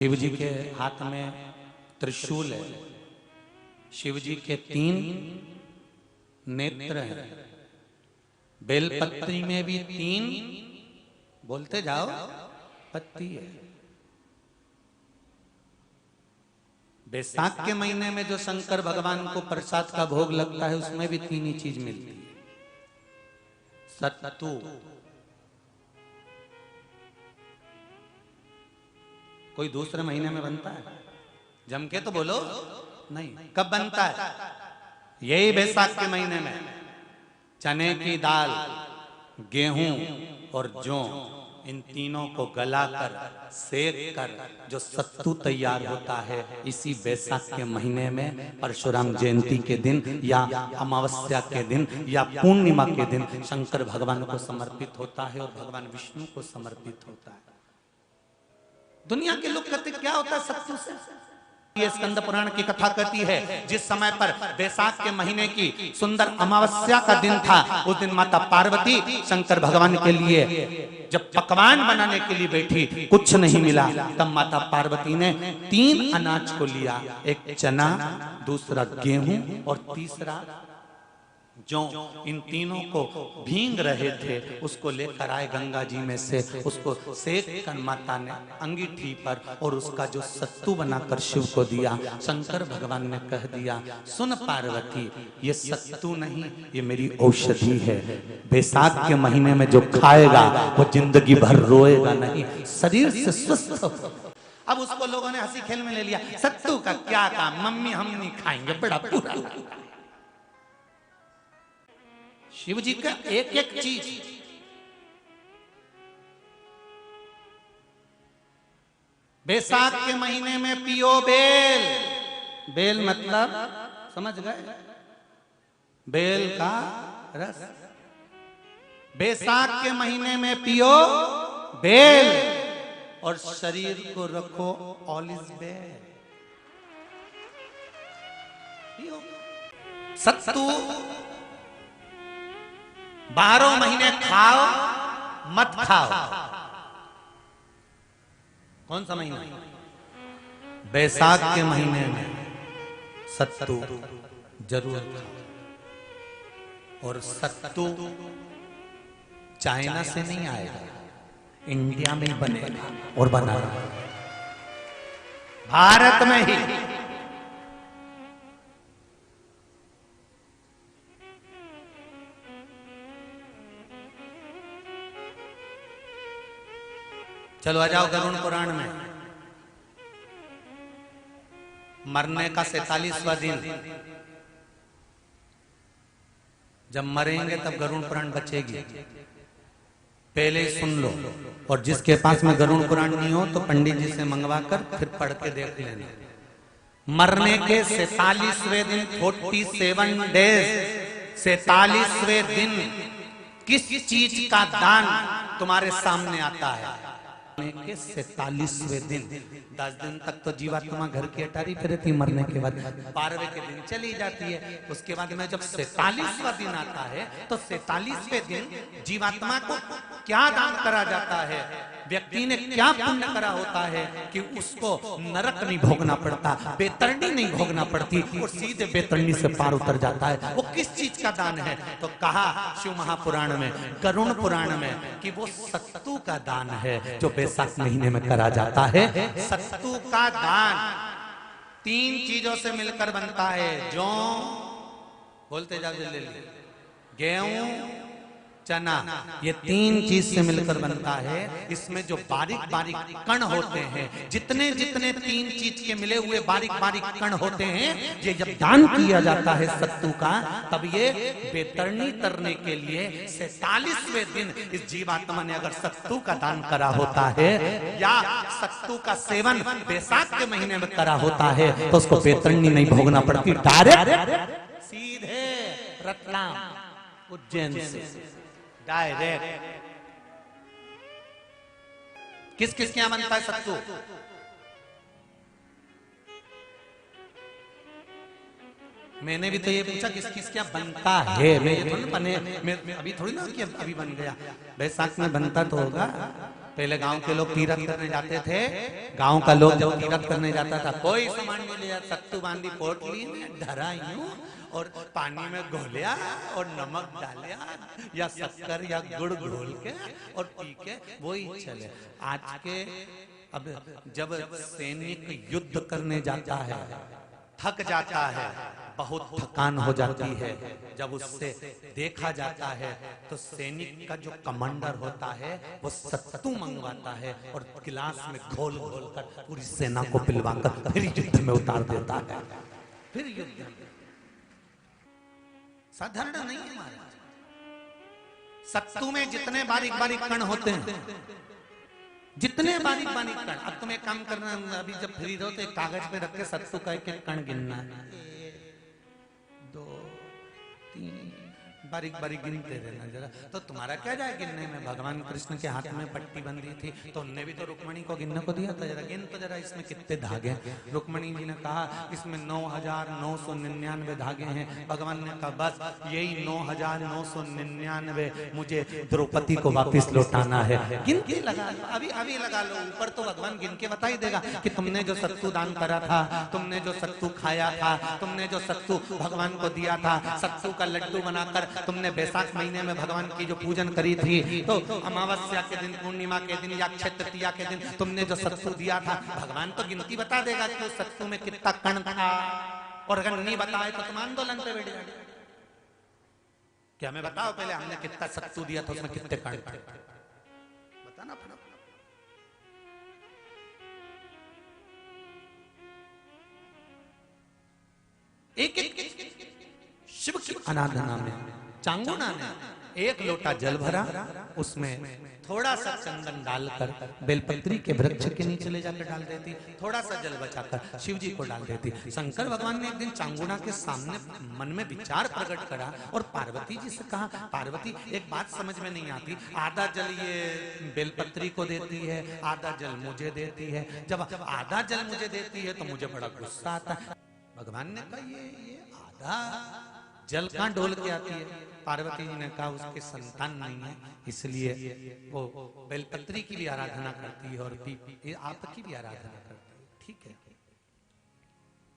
शिव जी के हाथ में त्रिशूल है। शिव जी के 3 नेत्र हैं। बेलपत्री में भी 3 बोलते जाओ पत्ती है। बैसाख के महीने में जो शंकर भगवान को प्रसाद का भोग लगता है उसमें भी 3 ही चीज मिलती है। सत्तू, कोई दूसरे महीने में बनता है? जम के तो बोलो नहीं। कब बनता है? यही बैसाख के महीने में। चने की दाल, गेहूं और जौ, इन तीनों को गलाकर सेक कर जो सत्तू तैयार होता है, इसी बैसाख के महीने में परशुराम जयंती के दिन या अमावस्या के दिन या पूर्णिमा के दिन शंकर भगवान को समर्पित होता है और भगवान विष्णु को समर्पित होता है। दुनिया के लोग कहते क्या होता है सत्तू से? ये स्कंद पुराण की कथा कहती है, जिस समय पर बैसाख के महीने की सुंदर अमावस्या का दिन था, उस दिन माता पार्वती शंकर भगवान के लिए जब पकवान बनाने के लिए बैठी, कुछ नहीं मिला, तब माता पार्वती ने 3 अनाज को लिया। एक चना, दूसरा गेहूं और तीसरा जौ। इन तीनों को भींग रहे थे, उसको लेकर आए गंगा जी में से, उसको सेक कर माता ने अंगीठी पर और उसका जो सत्तू बनाकर शिव को दिया। शंकर भगवान ने कह दिया, सुन पार्वती, ये सत्तू नहीं, ये मेरी औषधि है। बैसाख के महीने में जो खाएगा वो जिंदगी भर रोएगा नहीं, शरीर से स्वस्थ हो। अब उसको लोगों ने हंसी खेल में ले लिया। सत्तू का क्या काम, मम्मी हम नहीं खाएंगे, बड़ा पूरा। शिव जी का एक एक चीज, बैसाख के महीने में पियो बेल। बेल मतलब समझ गए? बेल का रस। बैसाख के महीने में पियो बेल और शरीर को रखो ऑलिव बेल। सत्तू 12 महीने खाओ मत खाओ। कौन सा महीना? बैसाख के महीने में सत्तू जरूर खाओ। और सत्तू चाइना से नहीं आएगा, इंडिया में ही बनेगा और बना रहा भारत में ही। चलो आ जाओ गरुड़ पुराण में। मरने का 47वां दिन, जब मरेंगे तब गरुड़ पुराण बचेगी। पहले ही सुन लो, और जिसके पास में गरुड़ पुराण नहीं हो तो पंडित जी से मंगवा कर फिर पढ़ के देख लेना। मरने के 47वें दिन, 47 डेज, 47वें दिन किस चीज का दान तुम्हारे सामने आता है? के 47वें दिन, 10 दिन तक तो जीवात्मा घर की अटारी पे रहती, मरने के बाद 12वें के दिन चली जाती है। उसके बाद में जब 47वां दिन आता है तो 47वें दिन जीवात्मा को क्या दान करा जाता है? व्यक्ति ने क्या पुण्य करा होता है कि उसको नरक नहीं भोगना पड़ता, बेतरनी नहीं भोगना पड़ती और सीधे बेतरनी से पार उतर जाता है। वो किस चीज का दान है? तो कहा शिव महापुराण में, गरुड़ पुराण में, कि वो सत्तू का दान है जो बैसाख महीने में करा जाता है। सत्तू का दान 3 चीजों से मिलकर बनता है। जौ, बोलते जाओ जल्दी, गेहूं, चना, ये 3 चीज से मिलकर बनता है। इसमें जो बारीक बारीक कण होते हैं, जितने जितने 3 चीज के मिले हुए बारीक बारीक कण होते हैं, ये जब दान किया जाता है सत्तू का, तब ये बेतरनी तरने के लिए 47वें दिन इस जीवात्मा ने अगर सत्तू का दान करा होता है या सत्तू का सेवन बैसाख के महीने में करा होता है, तो उसको बेतरनी नहीं भोगना पड़ती, डायरेक्ट सीधे रतलाम उज्जैन से डायरेक्ट। किस किस के यहां बनता है सत्तू? मैंने भी तो ये पूछा किस किस क्या बनता है। मैं ये थोड़ी बने, मैं अभी थोड़ी ना कि अभी बन गया। बैसाख में बनता तो होगा, पहले गांव के लोग तीरथ करने जाते थे, गांव का लोग जब तीरथ करने जाता था कोई सामान नहीं लिया, सत्तू बांधी पोटली में धरा यूं और पानी में घोलिया और नमक डालिया या शक्कर या गुड़ घोल के और पी के वही चले। आज के अब जब सैनिक युद्ध करने जाता है, थक जाता है, बहुत थकान हो जाती है, जब उससे देखा जाता है तो सैनिक का जो कमांडर होता है वो सत्तू मंगवाता है और गिलास में घोल घोल कर पूरी सेना को पिलवाकर फिर युद्ध में उतार देता है। फिर युद्ध साधारण नहीं है महाराज। सत्तू में जितने बारीक बारीक कण होते हैं, जितने बारीक बारीक कण, अब तुम एक काम करना, अभी जब फ्री रहो तो एक कागज पे रख के सत्तू का एक कण गिनना, 1 2 3 बारीक बारीक गिनते रहना जरा। तो तुम्हारा क्या जाए गिनने में, भगवान कृष्ण के हाथ में पट्टी बंधी थी तो उनने भी तो रुक्मणी को गिनने को दिया था, जरा गिन तो जरा इसमें कितने धागे। रुक्मणी जी ने कहा इसमें 9,999 धागे हैं। भगवान ने कहा बस यही 9,999 मुझे द्रौपदी को वापिस लौटाना है। गिनती लगा लो, अभी अभी लगा लो, ऊपर तो भगवान गिन के बता ही देगा कि तुमने जो सत्तू दान करा था, तुमने जो सत्तू खाया था, तुमने जो सत्तू भगवान को दिया था, सत्तू का लड्डू बनाकर तुमने बैसाख महीने में भगवान की जो पूजन करी थी, तो अमावस्या के दिन, पूर्णिमा के दिन या अक्षय तृतीया के दिन तुमने जो सत्तू दिया था, भगवान तो गिनती बता देगा कि उस सत्तू में कितना कण था। और अगर नहीं बताए तो तुम आंदोलन पे बैठ जाओगे कि हमें बताओ पहले हमने कितना सत्तू दिया था, उसमें कितने कण थे, बताना पड़ा। एक शिव की आराधना में चांगुना ने 1 लोटा जल भरा, उसमें थोड़ा सा चंदन डालकर बेलपत्री के वृक्ष के नीचे ले जाकर डाल देती, थोड़ा सा जल बचाकर शिव जी को डाल देती। शंकर भगवान ने एक दिन चांगुना के सामने मन में विचार प्रकट करा और पार्वती जी से कहा, पार्वती एक बात समझ में नहीं आती, आधा जल ये बेलपत्री को देती है, आधा जल मुझे देती है, जब आधा जल मुझे देती है तो मुझे बड़ा गुस्सा आता है। भगवान ने कहा ये आधा जल कहां डोल के आती है? पार्वती जी ने कहा उसके संतान नहीं है, इसलिए वो बेलपत्री की भी आराधना करती है और आपकी भी आराधना करती है। ठीक है।